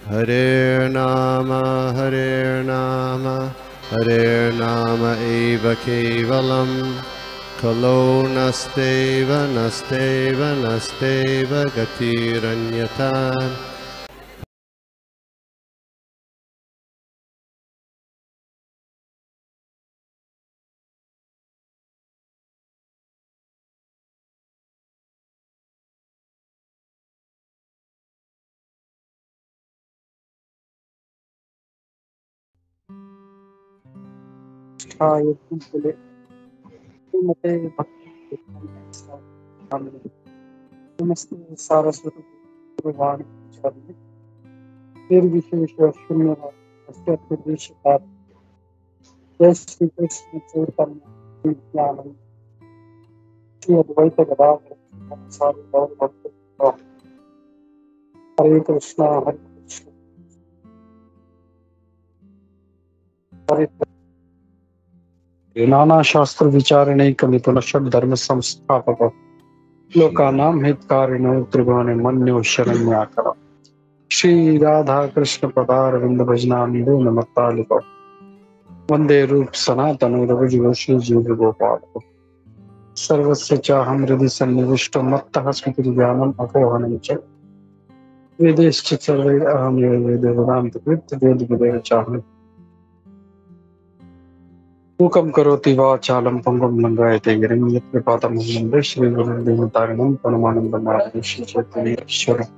हरे नाम एव केवलम् खलो नस्तेव नस्तेव नस्तेव गतिरन्यथा। हाँ, ये बोले तो मते भक्ति नमस्ते सारस्वती भगवान चरणे निर्विशेष शून्यवाद अस्य निर्विशेषात् जय श्री कृष्ण चैतन्य नित्यानंद श्री अद्वैत गदाधर सारे गौर भक्त हरे कृष्णा हरे नाना शास्त्र विचारणैक निपुण धर्म संस्थापक लोकानां हितकारिणो त्रिभुवन मन्यो शरण्याकर श्री राधा कृष्ण पदारविंद भजनामृतो नमतालिको वंदे रूप सनातन रघुजीव श्री जीव गोपाल सर्वस्य चाहं हृदि सन्निविष्टो मत्तः स्मृतिर्ज्ञानम् अपोहनं च वेदैश्च सर्वैः अहमेव वेदवेदान्तकृत् वेदविदेव चाहं मूकं करोति वाचालं पङ्गुं लङ्घयते गिरिं यत्कृपातमहं वन्दे श्रीगुरुदेवतारिणं परमानन्दं माधवं श्रीचैतन्येश्वरम्।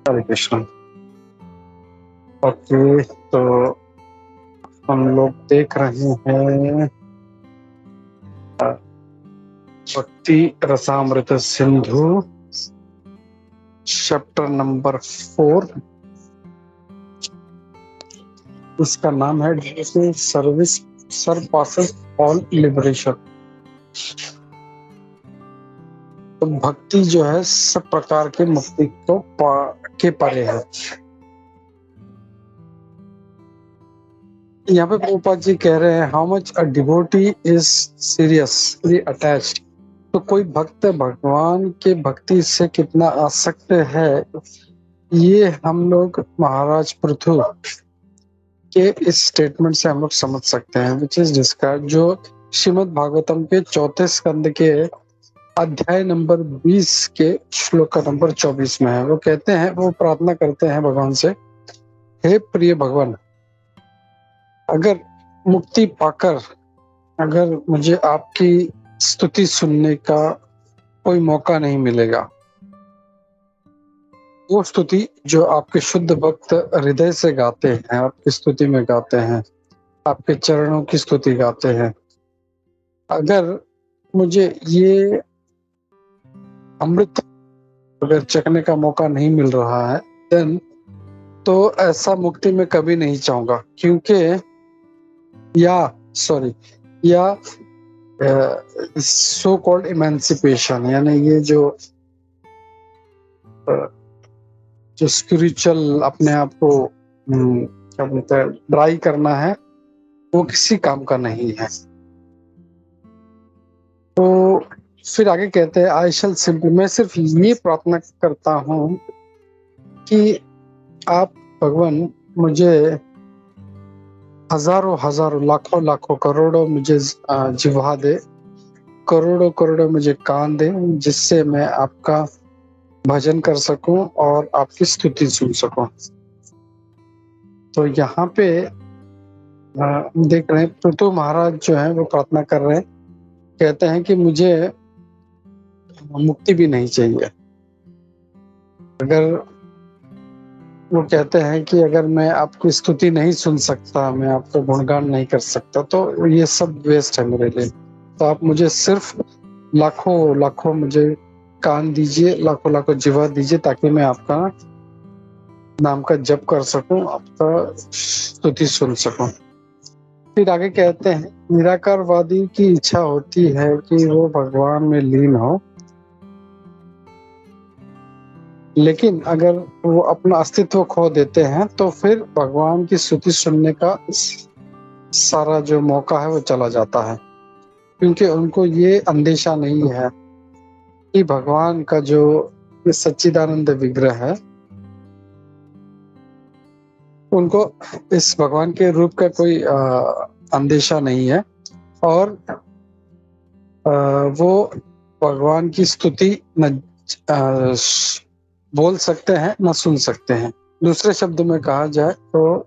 हरे कृष्ण। ओके, तो हम लोग देख रहे हैं भक्ति रसामृत सिंधु चैप्टर नंबर 4। इसका नाम है सर्विस सरपासेस ऑल लिबरेशन। तो भक्ति जो है सब प्रकार के मुक्ति को के परे है। यहाँ पे प्रभुपाद जी कह रहे हैं how much a devotee is seriously attached. तो कोई भक्त भगवान के भक्ति से कितना आसक्त है, ये हम लोग महाराज पृथु के इस स्टेटमेंट से हम लोग समझ सकते हैं, विच इज डिस्क्राइब जो श्रीमद् भागवतम के 4थे स्कंद के अध्याय नंबर 20 के श्लोक नंबर 24 में है। वो कहते हैं, वो प्रार्थना करते हैं भगवान से, हे प्रिय भगवान, अगर मुक्ति पाकर अगर मुझे आपकी स्तुति सुनने का कोई मौका नहीं मिलेगा, वो स्तुति जो आपके शुद्ध भक्त हृदय से गाते हैं, आपकी स्तुति में गाते हैं, आपके चरणों की स्तुति गाते हैं, अगर मुझे ये अमृत अगर चखने का मौका नहीं मिल रहा है, देन तो ऐसा मुक्ति मैं कभी नहीं चाहूंगा, क्योंकि या सो कॉल्ड इमेंसिपेशन, यानी ये जो स्पिरिचुअल अपने आप को क्या बोलते हैं ड्राई करना है, वो किसी काम का नहीं है। तो फिर आगे कहते हैं, आई शैल सिंपली, मैं सिर्फ ये प्रार्थना करता हूँ कि आप भगवान मुझे हजारों हजारों लाखों लाखों करोड़ों मुझे जिह्वा दे, करोड़ों करोड़ों मुझे कान दे, जिससे मैं आपका भजन कर सकूं और आपकी स्तुति सुन सकूं। तो यहाँ पे देख रहे हैं पृथु महाराज जो है वो प्रार्थना कर रहे हैं, कहते हैं कि मुझे मुक्ति भी नहीं चाहिए। अगर वो कहते हैं कि अगर मैं आपकी स्तुति नहीं सुन सकता, मैं आपका गुणगान नहीं कर सकता, तो ये सब वेस्ट है मेरे लिए। तो आप मुझे सिर्फ लाखों लाखों मुझे कान दीजिए, लाखों लाखों जिह्वा दीजिए, ताकि मैं आपका नाम का जप कर सकूं, आपका स्तुति सुन सकूं। फिर आगे कहते हैं, निराकारवादी की इच्छा होती है कि वो भगवान में लीन हो, लेकिन अगर वो अपना अस्तित्व खो देते हैं तो फिर भगवान की स्तुति सुनने का सारा जो मौका है वो चला जाता है, क्योंकि उनको ये अंदेशा नहीं है कि भगवान का जो ये सच्चिदानंद विग्रह है, उनको इस भगवान के रूप का कोई अंदेशा नहीं है, और वो भगवान की स्तुति न बोल सकते हैं न सुन सकते हैं। दूसरे शब्द में कहा जाए तो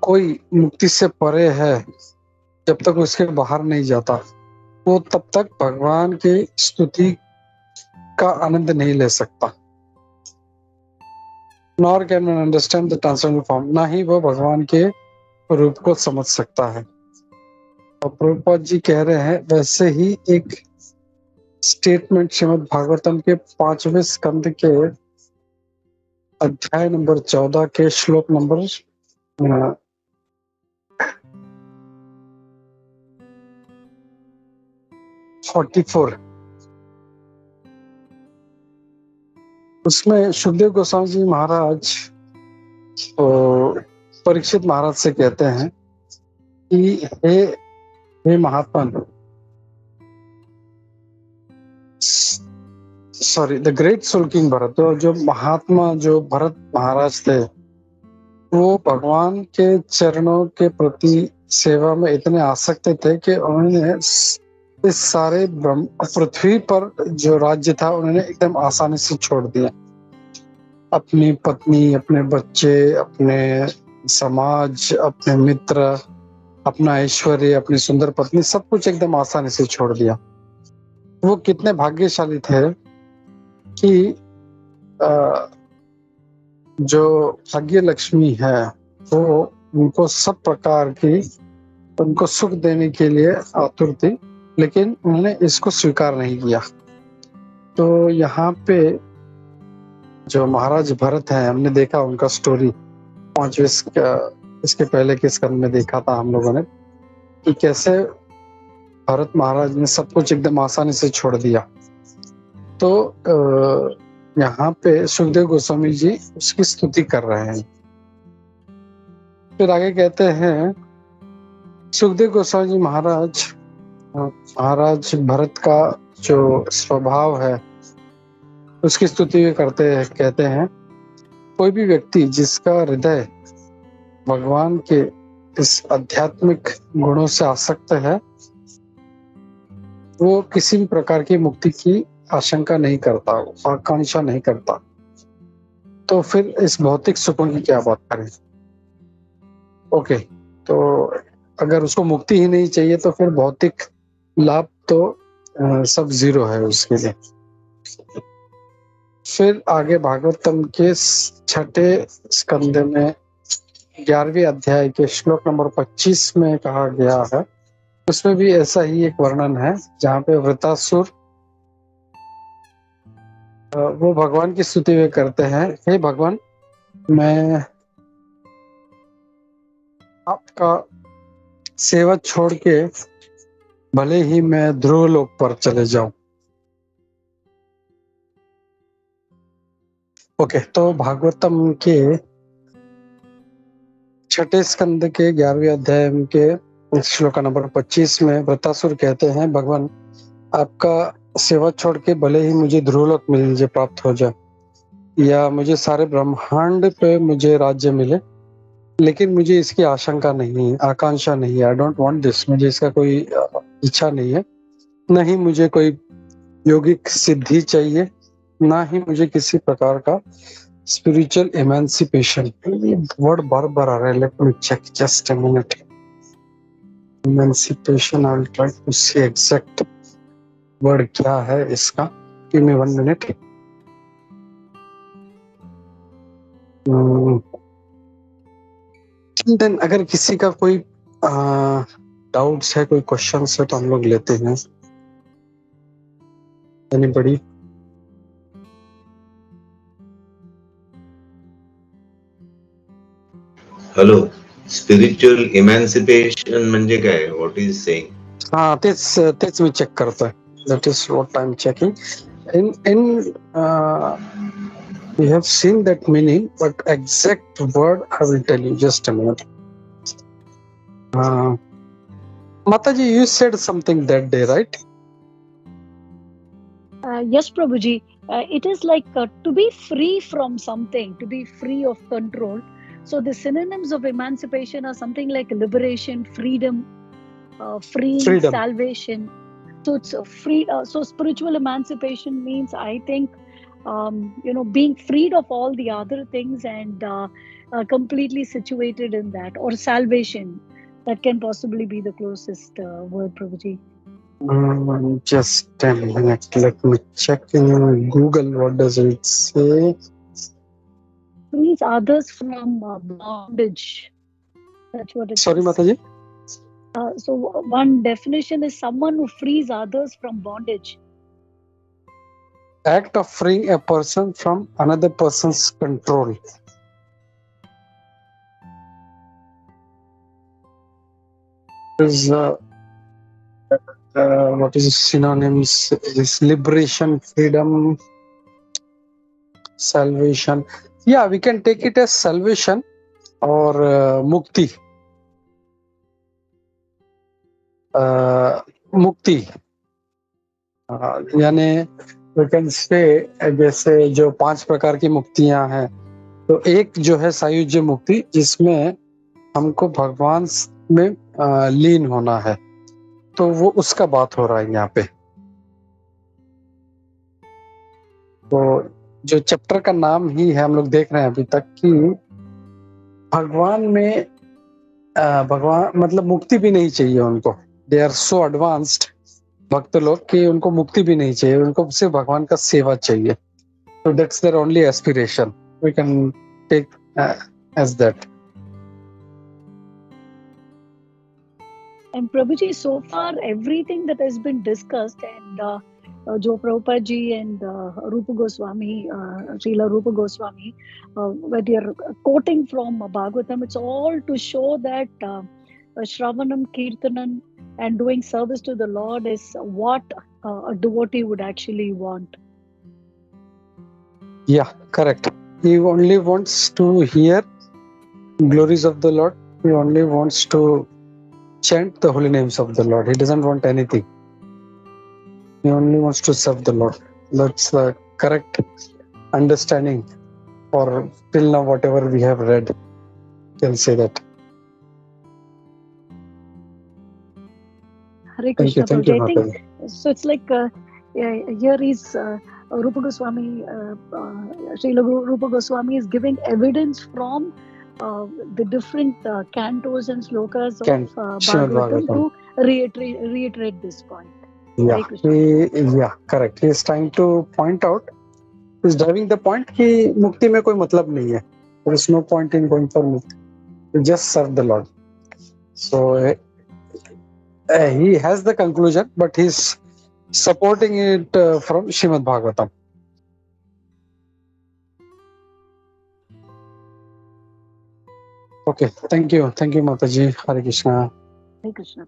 कोई मुक्ति से परे है, जब तक उसके बाहर नहीं जाता वो तब तक भगवान की स्तुति का आनंद नहीं ले सकता। Nor can one understand the transcendental form, ना ही वो भगवान के रूप को समझ सकता है। और प्रभुपाद जी कह रहे हैं वैसे ही एक स्टेटमेंट श्रीमद् भागवतम के 5वें स्कंद के अध्याय नंबर 14 के श्लोक नंबर 44, उसमें सुखदेव गोस्वामी जी महाराज परीक्षित महाराज से कहते हैं कि हे महात्मन, sorry the great soul king Bharat, तो जो महात्मा जो भरत महाराज थे वो भगवान के चरणों के प्रति सेवा में इतने आसक्त थे कि उन्होंने इस सारे पृथ्वी पर जो राज्य था उन्होंने एकदम आसानी से छोड़ दिया। अपनी पत्नी, अपने बच्चे, अपने समाज, अपने मित्र, अपना ऐश्वर्य, अपनी सुंदर पत्नी, सब कुछ एकदम आसानी से छोड़ दिया। वो कितने भाग्यशाली थे कि जो भाग्य लक्ष्मी है वो उनको सब प्रकार की, उनको सुख देने के लिए आतुर थी, लेकिन उन्होंने इसको स्वीकार नहीं किया। तो यहाँ पे जो महाराज भरत हैं, हमने देखा उनका स्टोरी 5वें इसके पहले के स्कंद में देखा था हम लोगों ने कि कैसे भरत महाराज ने सब कुछ एकदम आसानी से छोड़ दिया। तो यहाँ पे सुखदेव गोस्वामी जी उसकी स्तुति कर रहे हैं। फिर आगे कहते हैं सुखदेव गोस्वामी जी महाराज भरत का जो स्वभाव है उसकी स्तुति करते हैं। कहते हैं कोई भी व्यक्ति जिसका हृदय भगवान के इस आध्यात्मिक गुणों से आसक्त है वो किसी भी प्रकार की मुक्ति की आशंका नहीं करता, आकांक्षा नहीं करता। तो फिर इस भौतिक सुखों की क्या बात करें। ओके, तो अगर उसको मुक्ति ही नहीं चाहिए तो फिर भौतिक लाभ तो सब जीरो है उसके लिए। फिर आगे भागवतम के 6ठे स्कंद में 11वें अध्याय के श्लोक नंबर 25 में कहा गया है, उसमें भी ऐसा ही एक वर्णन है जहाँ पे वृतासुर वो भगवान की स्तुति में करते हैं, हे भगवान, मैं आपका सेवा छोड़ के भले ही मैं ध्रुव लोक पर चले जाऊं। ओके, तो भागवतम के 6ठे स्कंद के 11वें अध्याय के श्लोक नंबर 25 में वृतासुर कहते हैं, भगवान आपका सेवा छोड़ के भले ही मुझे ध्रुवलोक मुझे प्राप्त हो जाए या मुझे सारे ब्रह्मांड पे मुझे राज्य मिले, लेकिन मुझे इसकी आशंका नहीं है, आकांक्षा नहीं है। आई डोंट वांट दिस, मुझे इसका कोई इच्छा नहीं है। न ही मुझे कोई योगिक सिद्धि चाहिए, ना ही मुझे किसी प्रकार का स्पिरिचुअल इमेंसिपेशन। वर्ड बार बार आ रहा है, let me check just a minute. Emancipation, I will try to see exact word क्या है इसका। Give me 1 minute. देन अगर किसी का कोई डाउट्स है, कोई क्वेश्चंस है तो हम लोग लेते हैं। एनीबॉडी? हॅलो, स्पिरिच्युअल इमॅन्सिपेशन म्हणजे काय? What is saying? हाँ, तेच मी चेक करतोय. That is what I'm checking. In we have seen that meaning, but exact word I will tell you. Just a minute. Mataji, you said something that day, right? Yes, Prabhuji. It is like to be free from something, to be free of control. So the synonyms of emancipation are something like liberation, freedom, freeing, Freedom. salvation. So it's free. So spiritual emancipation means, I think, being freed of all the other things and completely situated in that, or salvation. That can possibly be the closest word, Prabhuji. Just a minute. Let me check in Google. What does it say? Frees others from bondage. That's what it Sorry, says. Mataji. So one definition is someone who frees others from bondage. Act of freeing a person from another person's control. Is what is synonyms? Is liberation, freedom, salvation. Yeah, we can take it as salvation or mukti. मुक्ति यानी we can say जैसे जो 5 प्रकार की मुक्तियां हैं, तो एक जो है सायुज्य मुक्ति, जिसमें हमको भगवान में लीन होना है, तो वो उसका बात हो रहा है यहाँ पे। तो जो चैप्टर का नाम ही है, हम लोग देख रहे हैं अभी तक कि भगवान में भगवान मतलब मुक्ति भी नहीं चाहिए उनको। दे आर सो एडवांस्ड भक्त लोग कि उनको मुक्ति भी नहीं चाहिए, उनको सिर्फ भगवान का सेवा चाहिए। तो that's their only aspiration, we can take as that. And Prabhuji, so far everything that has been discussed, and Jo Prabhupada ji and Rupa Goswami, Srila Rupa Goswami, when they are quoting from Bhagavatam, it's all to show that Shravanam, Kirtanam, and doing service to the Lord is what a devotee would actually want. Yeah, correct. He only wants to hear glories of the Lord. He only wants to chant the holy names of the Lord. He doesn't want anything. He only wants to serve the Lord. That's the correct understanding for till now, whatever we have read. Can say that. Hare Krishna. Thank you, I think so. It's like here is Rupa Goswami, Srila Rupa Goswami is giving evidence from the different cantos and slokas of Bhagavatam to reiterate this point. Yeah, correct. He is trying to point out, he is driving the point कि मुक्ति में कोई मतलब नहीं है. There is no point in going for mukti. You just serve the Lord. So he has the conclusion, but he is supporting it from Srimad Bhagavatam. Okay, thank you, Mataji. Hare Krishna. Hare Krishna.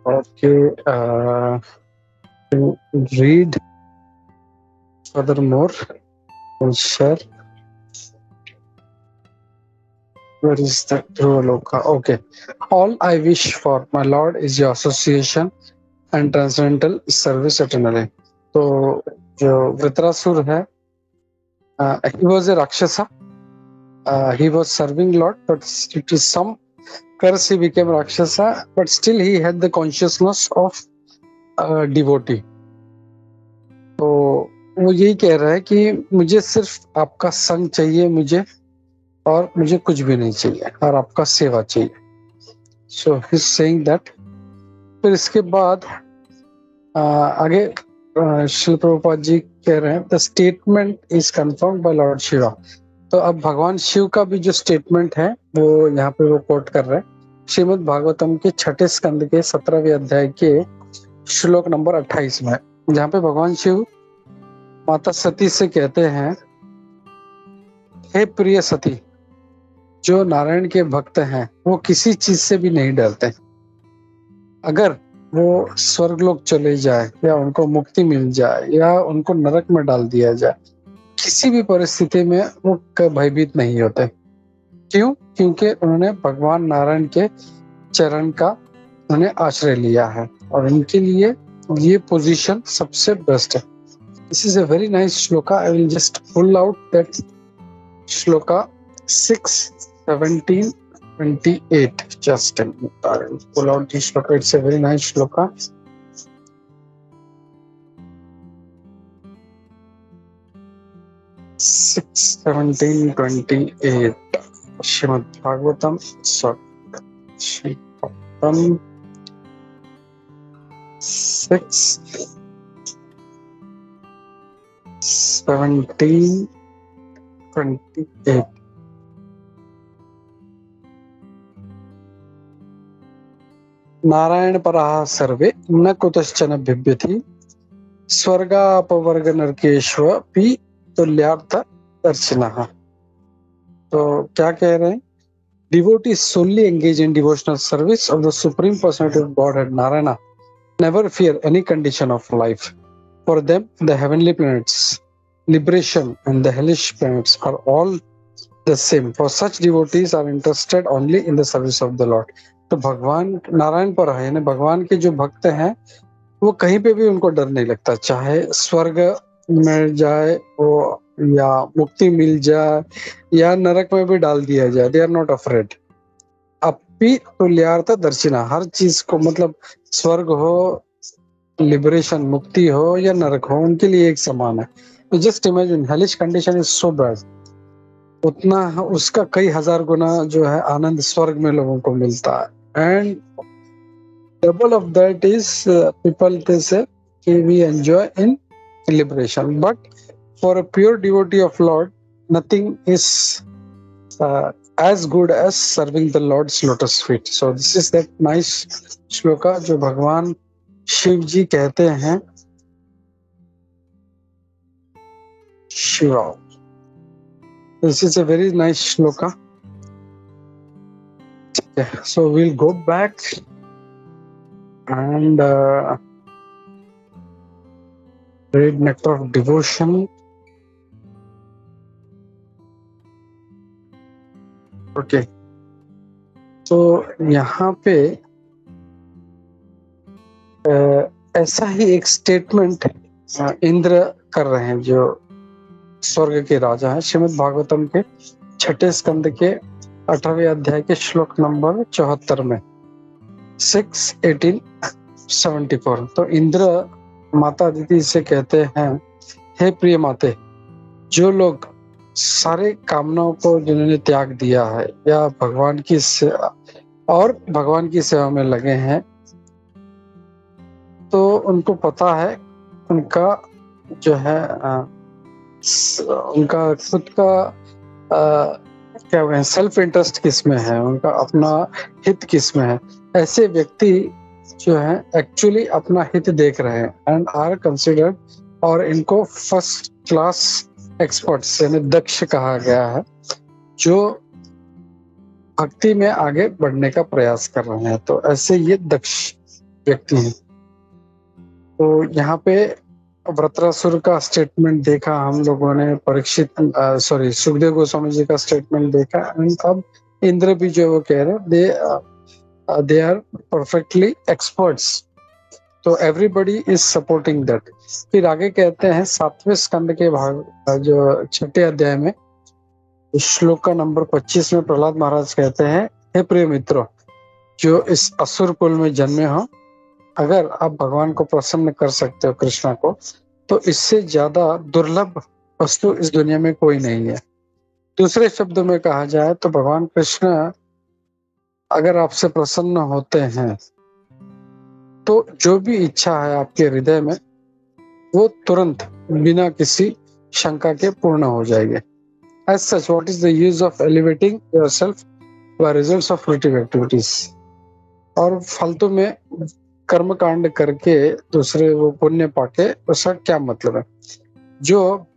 Okay, read furthermore and share. Where is the true Loka? Okay. All I wish for, my Lord, is your association and transcendental service eternally. तो जो वृत्रासुर है, he was a Rakshasa. He was serving Lord, but it is some curse he became Rakshasa, but still he had the consciousness of devotee. तो वो यही कह रहा है कि मुझे सिर्फ आपका संग चाहिए, मुझे और मुझे कुछ भी नहीं चाहिए और आपका सेवा चाहिए. सो ही इज सेइंग दैट. फिर इसके बाद आगे श्रील प्रभुपाद जी कह रहे हैं the statement is confirmed by lord Shiva. तो अब भगवान शिव का भी जो स्टेटमेंट है वो यहाँ पे वो कोट कर रहे हैं श्रीमद् भागवतम के 6 स्कंद के 17वें अध्याय के श्लोक नंबर 28 में, जहाँ पे भगवान शिव माता सती से कहते हैं, हे प्रिय सती, जो नारायण के भक्त हैं वो किसी चीज से भी नहीं डरते. अगर वो स्वर्गलोक चले जाए या उनको मुक्ति मिल जाए या उनको नरक में डाल दिया जाए, किसी भी परिस्थिति में वो भयभीत नहीं होते. क्यों? क्योंकि उन्होंने भगवान नारायण के चरण का उन्हें आश्रय लिया है. और इनके लिए ये पोजीशन सबसे बेस्ट है। This is a very nice shloka. I will just pull out that shloka 6:17-28. Just a minute. I will pull out this shloka. It's a very nice shloka. Six 17:28. Srimad Bhagavatam. Bhagavatam 6:17-28. Narayan पराः सर्वे न कुतश्चन बिभ्यति स्वर्गापवर्ग नरकेष्वपि तुल्यार्थ दर्शिनः। तो क्या कह रहे हैं? Devotees solely engage in devotional service of the Supreme Personality of Godhead, Narayana, never fear any condition of life. For them, the heavenly planets, liberation, and the hellish planets are all the same. For such devotees are interested only in the service of the Lord. तो भगवान नारायण पर है, यानी भगवान के जो भक्त हैं वो कहीं पे भी उनको डर नहीं लगता, चाहे स्वर्ग मिल जाए वो या मुक्ति मिल जाए या नरक में भी डाल दिया जाए, दे आर नॉट अफ्रेड। अपि तुल्यार्थ दर्शिना, हर चीज को, मतलब स्वर्ग हो, लिबरेशन मुक्ति हो या नरक हो, उनके लिए एक समान है। तो just imagine, hellish condition is so bad, उतना उसका कई हजार गुना जो है आनंद स्वर्ग में लोगों को मिलता है। And double of that is people they say we enjoy in liberation. But for a pure devotee of Lord, nothing is as good as serving the Lord's lotus feet. So this is that nice shloka जो भगवान शिव जी कहते हैं, Shiva. This is a very nice shloka. Okay, so we'll go back and read Nectar of Devotion. Okay, तो यहाँ पे ऐसा ही एक statement Indra कर रहे हैं जो स्वर्ग के राजा हैं। श्रीमद् भागवतम के 6 स्कंद के 18वें अध्याय के श्लोक नंबर 74 में 6:18-74। तो इंद्र माता दीदी से कहते हैं, हे प्रिय माते, जो लोग सारे कामनाओं को जिन्होंने त्याग दिया है या भगवान की भगवान की सेवा में लगे हैं, तो उनको पता है उनका जो है उनका खुद का क्या है, सेल्फ इंटरेस्ट किस में है, उनका अपना हित किस में है। ऐसे व्यक्ति जो है एक्चुअली अपना हित देख रहे हैं एंड आर कंसिडर्ड, और इनको फर्स्ट क्लास एक्सपर्ट्स यानी दक्ष कहा गया है, जो भक्ति में आगे बढ़ने का प्रयास कर रहे हैं। तो ऐसे ये दक्ष व्यक्ति हैं। तो यहाँ पे वृत्रासुर का स्टेटमेंट देखा हम लोगों ने, परीक्षित सुखदेव गोस्वामी जी का स्टेटमेंट देखा, एंड अब इंद्र भी जो वो कह रहे हैं they are perfectly experts. तो everybody is supporting that. फिर आगे कहते हैं 7वें स्कंद के भाग जो 6 अध्याय में श्लोक का नंबर 25 में प्रहलाद महाराज कहते हैं, हे प्रिय मित्रों, जो इस असुर कुल में जन्मे हो, अगर आप भगवान को प्रसन्न कर सकते हो, कृष्णा को, तो इससे ज्यादा दुर्लभ वस्तु इस दुनिया में कोई नहीं है। दूसरे शब्दों में कहा जाए तो भगवान कृष्ण अगर आपसे प्रसन्न होते हैं तो जो भी इच्छा है आपके हृदय में वो तुरंत बिना किसी शंका के पूर्ण हो जाएगी। As such, what is the use of elevating yourself by results of fruitive activities? और फालतू में कर्म कांड करके दूसरे वो पुण्य पाके उसका क्या मतलब है? जो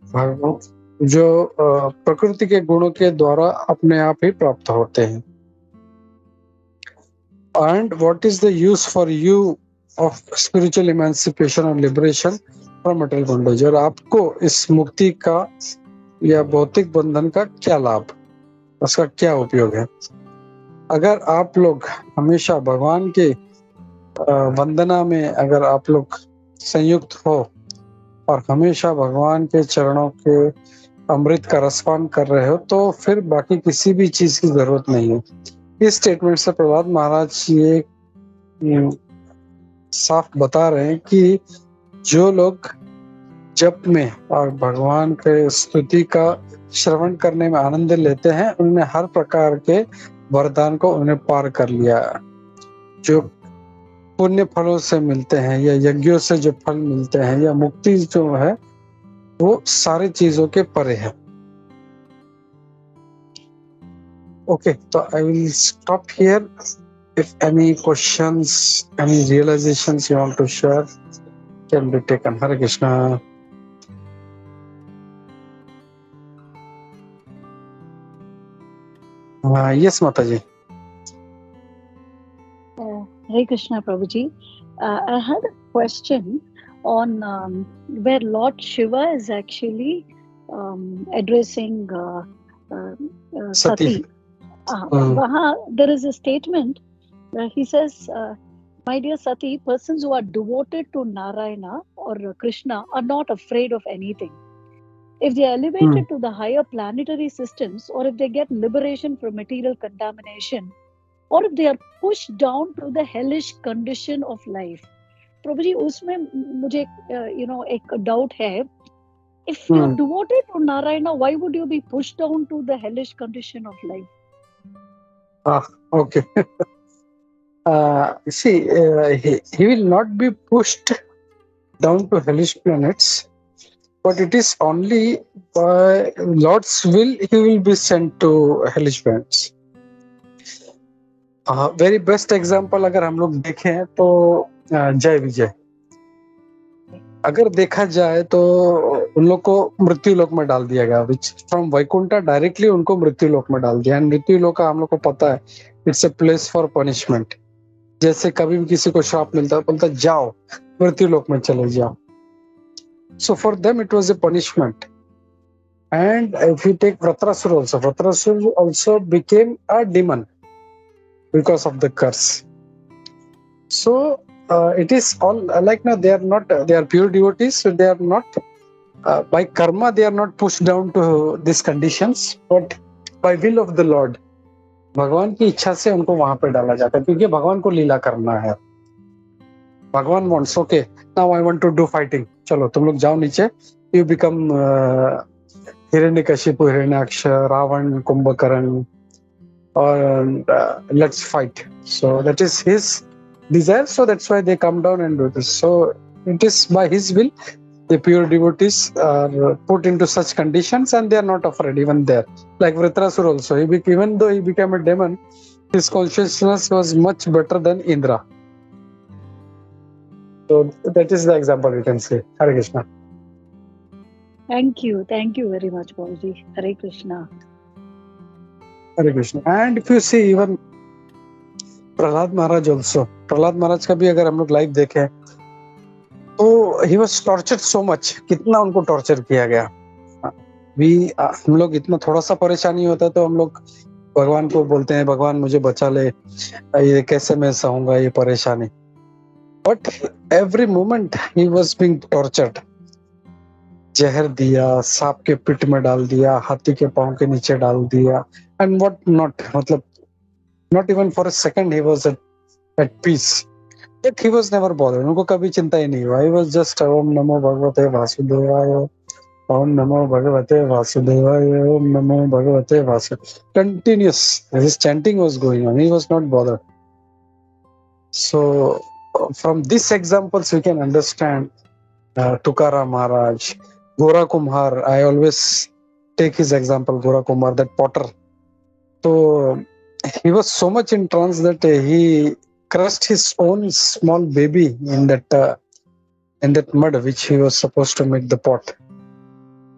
प्रकृति के गुणों के द्वारा अपने आप ही प्राप्त होते हैं। And what is the use for you of spiritual emancipation and liberation from material bondage? और आपको इस मुक्ति का या भौतिक बंधन का क्या लाभ, उसका क्या उपयोग है? अगर आप लोग हमेशा भगवान के वंदना में अगर आप लोग संयुक्त हो और हमेशा भगवान के चरणों के अमृत का रसपान कर रहे हो, तो फिर बाकी किसी भी चीज की जरूरत नहीं है। इस स्टेटमेंट से प्रहलाद महाराज ये साफ बता रहे हैं कि जो लोग जप में और भगवान के स्तुति का श्रवण करने में आनंद लेते हैं, उनने हर प्रकार के वरदान को उन्हें पार कर लिया। जो पुण्य फलों से मिलते हैं या यज्ञों से जो फल मिलते हैं या मुक्ति जो है, वो सारी चीजों के परे है। ओके, तो I will stop here. If any questions, any realisations you want to share, can be taken. Hare Krishna. Yes माता ji. Hare Krishna, Prabhuji. I had a question on where Lord Shiva is actually addressing Sati. There is a statement where he says, "My dear Sati, persons who are devoted to Narayana or Krishna are not afraid of anything. If they are elevated to the higher planetary systems, or if they get liberation from material contamination, or if they are pushed down to the hellish condition of life." प्रभु जी, उसमें मुझे एक doubt है, if you are devoted to Narayana, why would you be pushed down to the hellish condition of life? Okay. See, he will not be pushed down to hellish planets, but it is only by Lord's will he will be sent to hellish planets. Very best example अगर हम लोग देखें तो जय विजय, अगर देखा जाए तो उन लोग को मृत्यु लोक में डाल दिया गया, विच फ्रॉम वैकुंठा डायरेक्टली उनको मृत्यु लोक में डाल दिया। मृत्यु लोक का हम लोग को पता है, it's a place for punishment. जैसे कभी भी किसी को श्राप मिलता है, बोलता जाओ मृत्यु लोक में चले जाओ। So for them it was a punishment. And if you take Vritrasura also, Vritrasura also became a demon because of the curse. So it is all like, now they are not, they are pure devotees, so they are not by karma, they are not pushed down to these conditions, but by will of the Lord, भगवान की इच्छा से उनको वहां पे डाला जाता है, क्योंकि भगवान को लीला करना है। भगवान wants, okay, now I want to do fighting, चलो तुम लोग जाओ नीचे, you become Hiranyakashipu, Hiranyaksha, Ravan, Kumbhakarna, or let's fight. So that is his desire, so that's why they come down and do this. So it is by his will the pure devotees are put into such conditions, and they are not afraid even there. Like Vritrasura also, even though he became a demon, his consciousness was much better than Indra. So that is the example you can say. Hare Krishna. Thank you very much, Babuji. Hare Krishna. Hare Krishna. And if you see even Prahlad Maharaj also, Prahlad महाराज का भी अगर हम लोग live देखें तो he was tortured so much, कितना उनको torture किया गया। हम लोग इतना थोड़ा सा परेशानी होता है तो हम लोग भगवान को बोलते हैं, भगवान मुझे बचा ले, ये कैसे मैं सहूंगा ये परेशानी। But every moment he was being tortured. जहर दिया, सांप के पिट में डाल दिया, हाथी के पांव के नीचे डाल दिया, एंड व्हाट नॉट, मतलब not even for a second he was at peace, but he was never bothered. उनको कभी चिंता ही नहीं हुआ। He was just ओम नमो भगवते वासुदेवाय, ओम नमो भगवते वासुदेवाय, ओम नमो भगवते वासुदेवाय। Continuous, his chanting was going on. He was not bothered. So from these examples we can understand Tukaram Maharaj, Gora Kumhar. I always take his example, Gora Kumhar, that potter. So he was so much in trance that he crushed his own small baby in that mud which he was supposed to make the pot.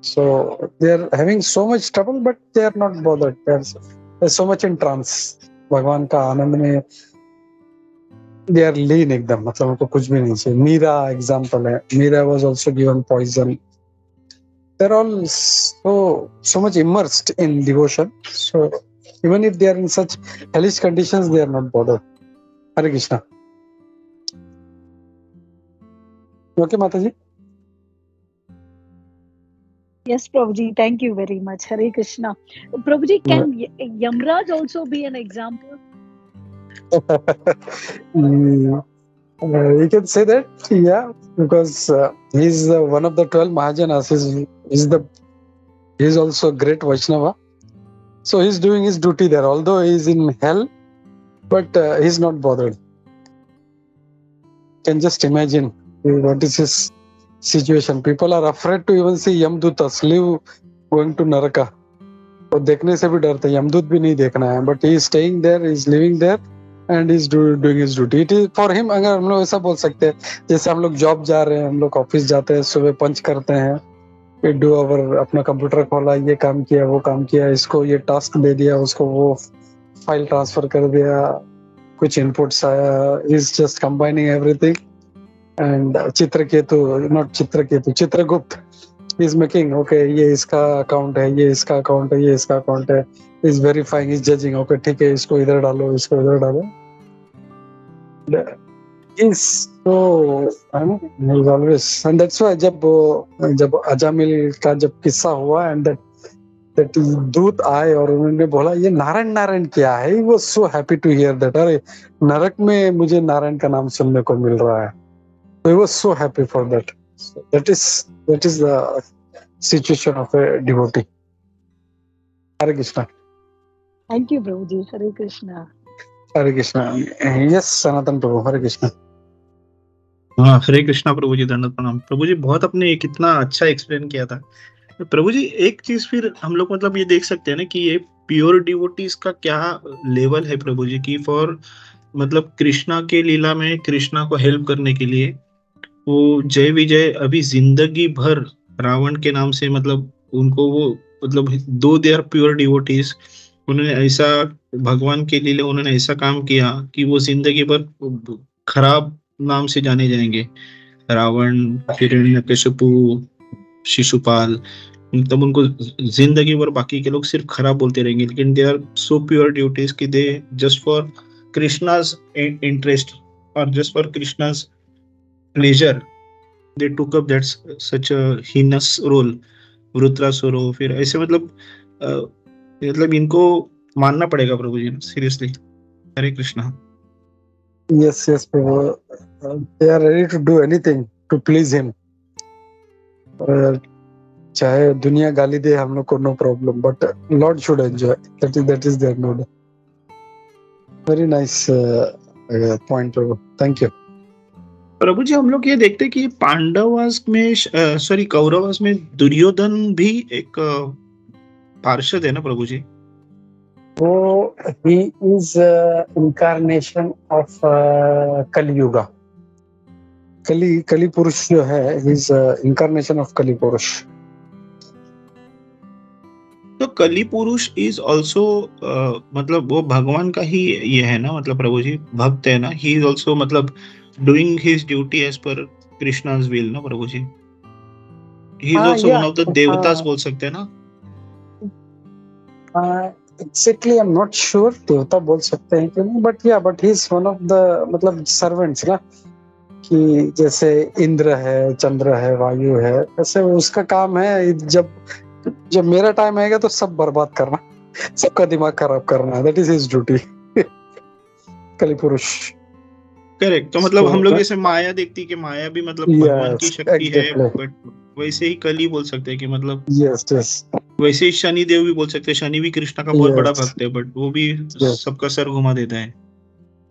So they are having so much trouble, but they are not bothered. They're so much in trance. भगवान का आनंद में they are lean एकदम, मतलब उनको कुछ भी नहीं चाहिए। मीरा एग्जाम्पल है, Meera was also given poison. They're all so much immersed in devotion. So even if they are in such hellish conditions, they are not bothered. Hare Krishna. Okay माता जी। Yes, Prabhuji, thank you very much. Hare Krishna. Prabhuji, can Yamraj also be an example? You can say that, yeah, because he's one of the 12 Mahajanas. He's also a great Vaishnava. So he's doing his duty there, although he's in hell, but he's not bothered. You can just imagine what is his situation. People are afraid to even see Yamdutas live going to Naraka. तो देखने से भी डरते, यमदूत भी नहीं देखना है, but he is staying there, he is living there and is doing his duty. It is for him. अगर हम लोग ऐसा बोल सकते हैं, जैसे हम लोग जॉब जा रहे हैं, हम लोग ऑफिस जाते हैं, सुबह पंच करते हैं, फिर डू अवर, अपना कंप्यूटर खोला, ये काम किया, वो काम किया, इसको ये टास्क दे दिया, उसको वो फाइल ट्रांसफर कर दिया, कुछ इनपुट्स आया, is just combining everything. And Chitraketu, not Chitraketu, Chitragupta is making, okay, ये इसका अकाउंट है, ये इसका अकाउंट है, ये इसका अकाउंट है, is verifying, is judging, okay, ठीक है, इसको इधर डालो, इसको इधर डालो. Is so, he's always, and that's why जब अजामिल का जब किस्सा हुआ, and that दूत आए और उन्होंने बोला ये नारायण नारायण क्या है, he was so happy to hear that. अरे नरक में मुझे नारायण का नाम सुनने को मिल रहा है. So he was so happy for that. So that is the situation of a devotee. Hare Krishna. Thank you, Prabhuji. Hare Krishna. Hare Krishna. Yes, Sanatan Prabhu. Hare Krishna. हाँ, हरे कृष्णा प्रभु जी, दंडवत प्रणाम प्रभु जी. बहुत अपने कितना अच्छा एक्सप्लेन किया था प्रभु जी. एक चीज फिर हम लोग मतलब ये देख सकते हैं ना कि ये प्योर डिवोटीज का क्या लेवल है प्रभु जी की, फॉर मतलब कृष्णा के लीला में कृष्णा को हेल्प करने के लिए वो जय विजय अभी जिंदगी भर रावण के नाम से मतलब उनको वो मतलब दो दे आर प्योर डिवोटीज. उन्होंने ऐसा भगवान के लिए उन्होंने ऐसा काम किया कि वो जिंदगी भर खराब नाम से जाने जाएंगे. रावण, हिरण्यकशिपु, शिशुपाल, मतलब उनको जिंदगी भर बाकी के लोग सिर्फ खराब बोलते रहेंगे, लेकिन they are so pure duties कि they just for Krishna's interest और just for Krishna's pleasure they took up that such a heinous role. Vritrasura हो, फिर ऐसे मतलब इनको मानना पड़ेगा Prabhu ji, seriously. Hare Krishna. Yes, Prabhu. They are ready to do anything to please him. चाहे दुनिया गाली दे हम लोग को, no problem, but Lord should enjoy. That is their mood. Very nice point, Prabhu. Thank you. प्रभु जी हम लोग ये देखते हैं कि पांडवास में कौरवास में दुर्योधन भी एक पार्षद है ना प्रभु जी. वो he is incarnation of कली युगा. कली पुरुष जो है, he is incarnation of कली पुरुष. तो कली पुरुष इज ऑल्सो मतलब वो भगवान का ही ये है ना, मतलब प्रभु जी भक्त है ना. ही इज ऑल्सो मतलब doing his duty as per Krishna's will ना Prabhu ji. He is also one of the देवतास बोल सकते हैं ना. Exactly, I'm not sure देवता बोल सकते हैं कि नहीं, but he is one of the मतलब servants ना, कि जैसे इंद्र है, चंद्र है, वायु है, ऐसे उसका काम है जब मेरा टाइम आएगा तो सब बर्बाद करना, सबका दिमाग खराब करना. That is his duty. कली पुरुष. करेक्ट. तो मतलब हम लोग जैसे माया देखती कि माया भी मतलब भगवान की शक्ति है, बट वैसे ही कली बोल सकते हैं कि मतलब यस वैसे ही शनि देव भी बोल सकते हैं. शनि भी कृष्णा का बहुत बड़ा भक्त है, बट वो भी सबका सर घुमा देता है.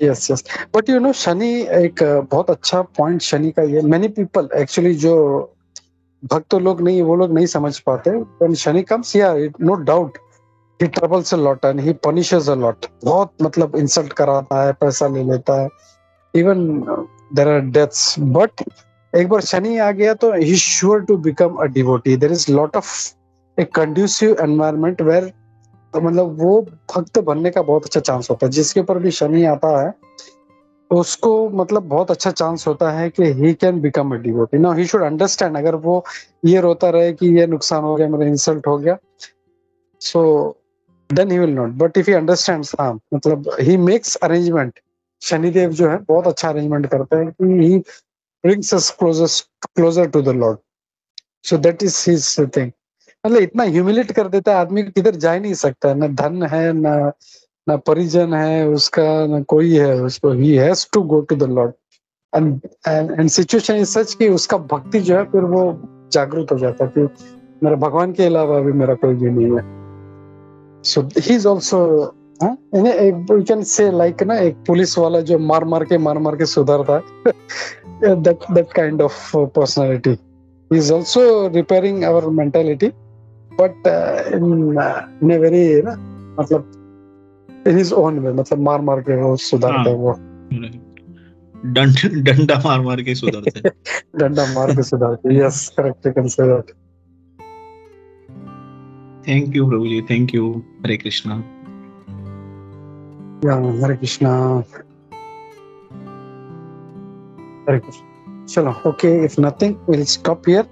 Yes but you know Shani एक बहुत अच्छा पॉइंट शनि का ये, मेनी पीपल एक्चुअली जो भक्त लोग नहीं, वो लोग नहीं समझ पाते. When Shani comes, no doubt he troubles a lot and he punishes a lot. बहुत मतलब इंसल्ट कराता है, पैसा ले लेता है, even there are deaths. But एक बार शनि आ गया तो he is sure to become a devotee. There is lot of a conducive environment where मतलब वो भक्त बनने का बहुत अच्छा चांस होता है. जिसके ऊपर भी शनि आता है उसको मतलब बहुत अच्छा चांस होता है कि he can become a devotee. Now he should understand, अगर वो ये रोता रहे कि ये नुकसान हो गया, मेरा इंसल्ट हो गया, so then he will not. But if he understands, हाँ मतलब ही मेक्स अरेंजमेंट. शनिदेव जो है बहुत अच्छा अरेंजमेंट करते हैं कि brings us closer to the Lord. So that is his thing. मतलब इतना ह्यूमिलेट कर देता है आदमी, किधर जा ही नहीं सकता, ना धन है, ना परिजन है उसका, ना कोई है उसको. He has to go to the lord and situation is such कि उसका भक्ति जो है फिर वो जागृत हो जाता है कि मेरा भगवान के अलावा भी मेरा कोई भी नहीं है. So he is also, we can say like ना, एक पुलिस वाला जो मार के सुधरता है, that kind of personality. He is also repairing our mentality, but in a very मतलब in his own way, मतलब मार के वो सुधारता है. वो डंडा मार के सुधारते. डंडा मार के सुधारते. Yes, correct, you can say that. Thank you Prabhu ji, thank you. Hare Krishna. Yeah, Hare Krishna. Hare Krishna. Chalo, okay, if nothing, we'll stop here.